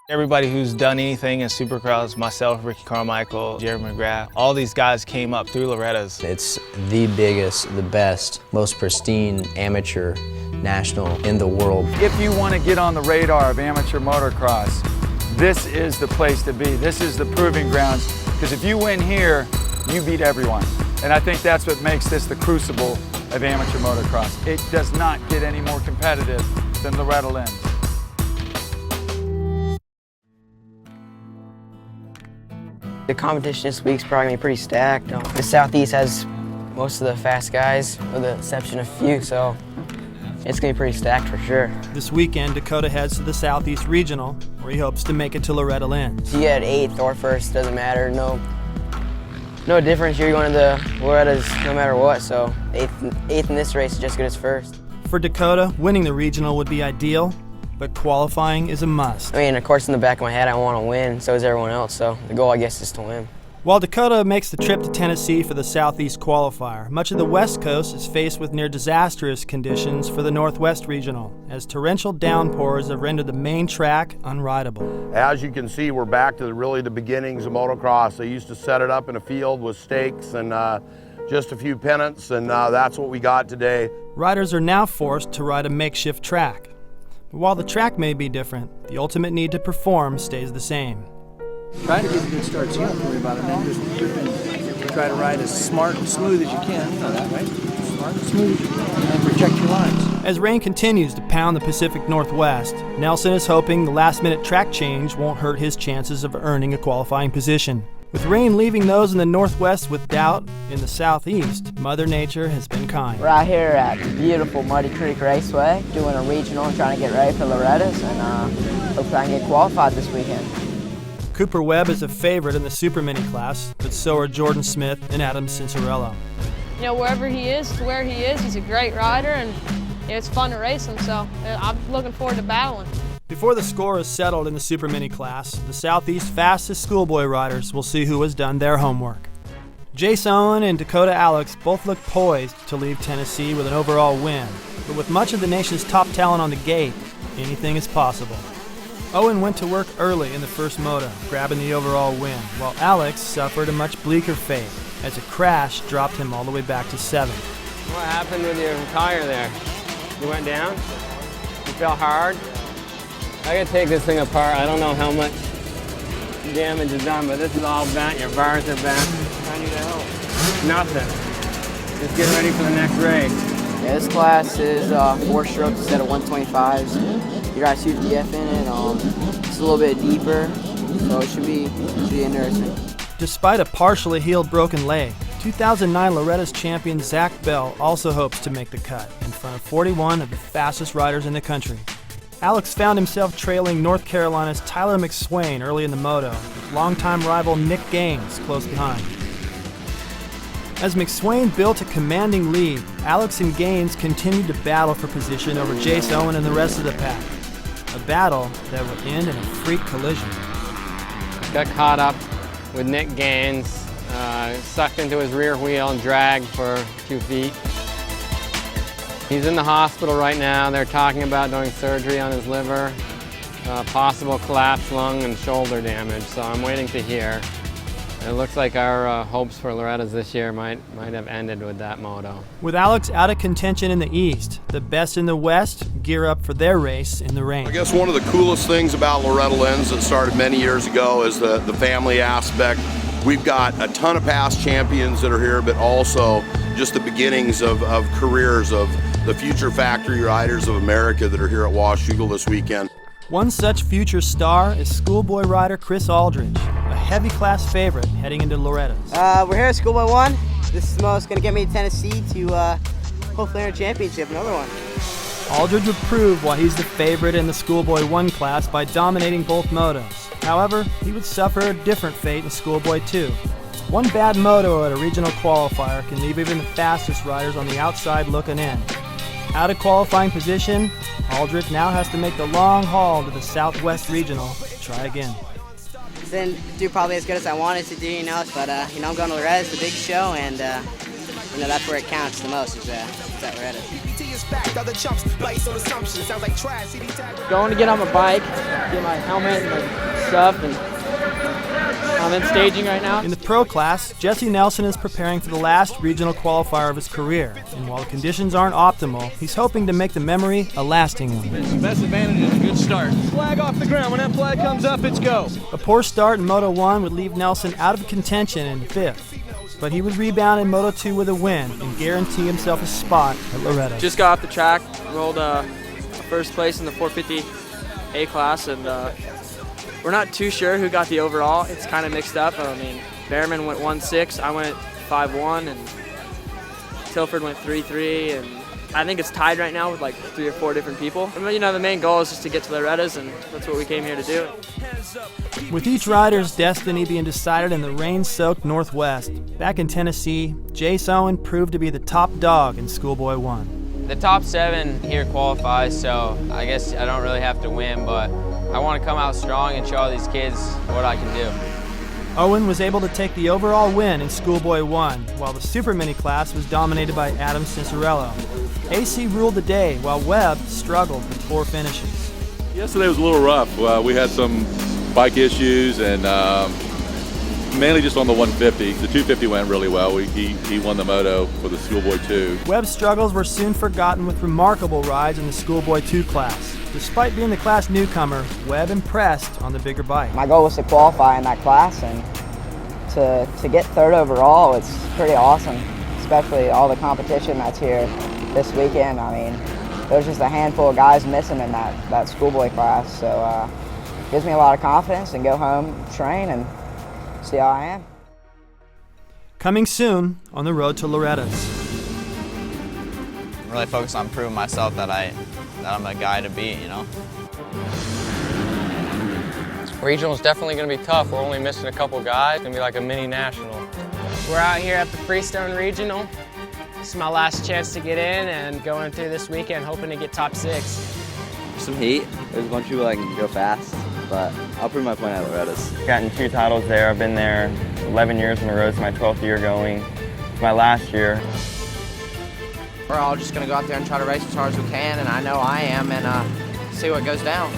Everybody who's done anything in Supercross, myself, Ricky Carmichael, Jeremy McGrath, all these guys came up through Loretta's. It's the biggest, the best, most pristine amateur national in the world. If you want to get on the radar of amateur motocross, this is the place to be. This is the proving grounds, because if you win here, you beat everyone. And I think that's what makes this the crucible of amateur motocross. It does not get any more competitive than Loretta Lynn's. The competition this week's probably gonna be pretty stacked. The Southeast has most of the fast guys, with the exception of a few, so it's gonna be pretty stacked for sure. This weekend, Dakota heads to the Southeast Regional, where he hopes to make it to Loretta Lynn's. If you get 8th or 1st, doesn't matter. No difference. You're going to the Loretta's no matter what, so 8th in this race is just good as 1st. For Dakota, winning the regional would be ideal, but qualifying is a must. I mean, of course, in the back of my head, I want to win, so does everyone else, so the goal, I guess, is to win. While Dakota makes the trip to Tennessee for the Southeast qualifier, much of the West Coast is faced with near disastrous conditions for the Northwest Regional, as torrential downpours have rendered the main track unrideable. As you can see, we're back to really the beginnings of motocross. They used to set it up in a field with stakes and just a few pennants, and that's what we got today. Riders are now forced to ride a makeshift track. But while the track may be different, the ultimate need to perform stays the same. Try to get a good start so you don't have to worry about it, and then just try to ride as smart and smooth as you can. You know that, right? Smart and smooth as you can, and protect your lines. As rain continues to pound the Pacific Northwest, Nelson is hoping the last-minute track change won't hurt his chances of earning a qualifying position. With rain leaving those in the Northwest with doubt, in the Southeast, Mother Nature has been kind. We're out here at beautiful Muddy Creek Raceway, doing a regional and trying to get ready for Loretta's, and hopefully I can get qualified this weekend. Cooper Webb is a favorite in the Super Mini class, but so are Jordan Smith and Adam Cincerello. You know, wherever he is, to where he is, he's a great rider, and it's fun to race him, so I'm looking forward to battling. Before the score is settled in the Super Mini class, the Southeast fastest schoolboy riders will see who has done their homework. Jessy Nelson and Dakota Alix both look poised to leave Tennessee with an overall win, but with much of the nation's top talent on the gate, anything is possible. Owen went to work early in the first moto, grabbing the overall win, while Alix suffered a much bleaker fate as a crash dropped him all the way back to 7th. What happened with your tire there? You went down? You fell hard? I gotta take this thing apart. I don't know how much damage is done, but this is all bent. Your bars are bent. I need help. Nothing. Just get ready for the next race. Yeah, this class is 4 strokes instead of 125s. You got a 2DF in it. It's a little bit deeper, so it should be interesting. Despite a partially healed broken leg, 2009 Loretta's champion Zach Bell also hopes to make the cut in front of 41 of the fastest riders in the country. Alix found himself trailing North Carolina's Tyler McSwain early in the moto, with longtime rival Nick Gaines close behind. As McSwain built a commanding lead, Alix and Gaines continued to battle for position over Jessy Nelson and the rest of the pack. A battle that would end in a freak collision. Got caught up with Nick Gaines, sucked into his rear wheel and dragged for 2 feet. He's in the hospital right now. They're talking about doing surgery on his liver, possible collapsed lung and shoulder damage, so I'm waiting to hear. It looks like our hopes for Loretta's this year might have ended with that moto. With Alix out of contention in the East, the best in the West gear up for their race in the rain. I guess one of the coolest things about Loretta Lynn's that started many years ago is the family aspect. We've got a ton of past champions that are here, but also just the beginnings of careers of the future factory riders of America that are here at Washougal this weekend. One such future star is schoolboy rider Chris Aldrich, a heavy class favorite heading into Loretta's. We're here at Schoolboy 1. This is the most going to get me to Tennessee to hopefully earn a championship, another one. Aldrich would prove why he's the favorite in the Schoolboy 1 class by dominating both motos. However, he would suffer a different fate in Schoolboy 2. One bad moto at a regional qualifier can leave even the fastest riders on the outside looking in. Out of qualifying position, Aldrich now has to make the long haul to the Southwest Regional to try again. Didn't do probably as good as I wanted to do, but I'm going to Loretta. It's the big show, and that's where it counts the most. Is at Loretta. Going to get on my bike, get my helmet and my stuff, and I'm in staging right now. In the pro class, Jessy Nelson is preparing for the last regional qualifier of his career. And while the conditions aren't optimal, he's hoping to make the memory a lasting one. The best advantage is a good start. Flag off the ground. When that flag comes up, it's go. A poor start in Moto 1 would leave Nelson out of contention in 5th. But he would rebound in Moto 2 with a win and guarantee himself a spot at Loretta. Just got off the track, rolled first place in the 450 A class, and we're not too sure who got the overall. It's kind of mixed up. I mean, Behrman went 1-6, I went 5-1, and Tilford went 3-3, and I think it's tied right now with like 3 or 4 different people. I mean, you know, the main goal is just to get to Loretta's, and that's what we came here to do. With each rider's destiny being decided in the rain-soaked Northwest, back in Tennessee, Jace Owen proved to be the top dog in Schoolboy 1. The top 7 here qualifies, so I guess I don't really have to win, but I want to come out strong and show all these kids what I can do. Owen was able to take the overall win in Schoolboy 1, while the Super Mini class was dominated by Adam Cincerello. AC ruled the day, while Webb struggled with poor finishes. Yesterday was a little rough. We had some bike issues, and mainly just on the 150. The 250 went really well. He won the moto for the Schoolboy 2. Webb's struggles were soon forgotten with remarkable rides in the Schoolboy 2 class. Despite being the class newcomer, Webb impressed on the bigger bike. My goal was to qualify in that class, and to get 3rd overall, it's pretty awesome, especially all the competition that's here this weekend. I mean, there's just a handful of guys missing in that Schoolboy class, so it gives me a lot of confidence, and go home, train, and see how I am. Coming soon on the road to Loretta's. I'm really focused on proving myself that I'm a guy to beat, you know? Regional's definitely going to be tough. We're only missing a couple guys. It's going to be like a mini national. We're out here at the Freestone Regional. This is my last chance to get in, and going through this weekend hoping to get top 6. Some heat. There's a bunch of people that can go fast, but I'll prove my point at Loretta's. Gotten 2 titles there. I've been there 11 years on the road. It's my 12th year going. It's my last year. We're all just going to go out there and try to race as hard as we can, and I know I am, and see what goes down.